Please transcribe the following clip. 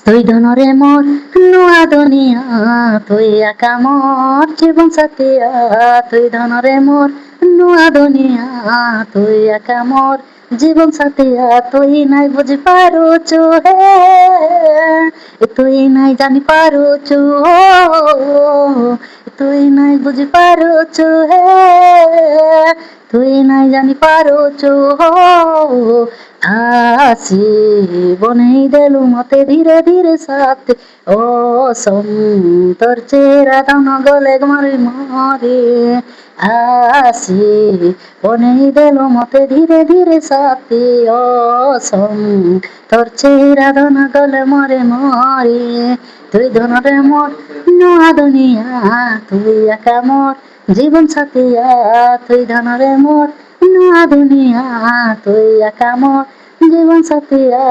তুই ধনরে মোর নুয়া দুনিয়া, তুই একা মোর জীবন সাথিয়া। তুই ধনরে মোর নুয়া দুনিয়া, তুই একা মোর জীবন সাথিয়া। তুই নাই বুঝি পারুচু হে, তুই নাই জানি পারুচু, তুই নাই বুঝি পারুচু হে, তুই নাই জানি পারুচু। আসি বনেই দেলু মতে ধীরে ধীরে সাথে, ও সম তোর চেহারা দান গলে মরে মরে। আসি বনেই দেলু মতে ধীরে ধীরে সাথে, ও সম তোর চেহারা দান গলে মরে মরে। তুই ধনরে মোর নুয়া দুনিয়া, তুই একা মোর জীবন সাথিয়া। তুই ধনরে মোর নুয়া দুনিয়া, তুই একা মোর জীবন সাথিয়া।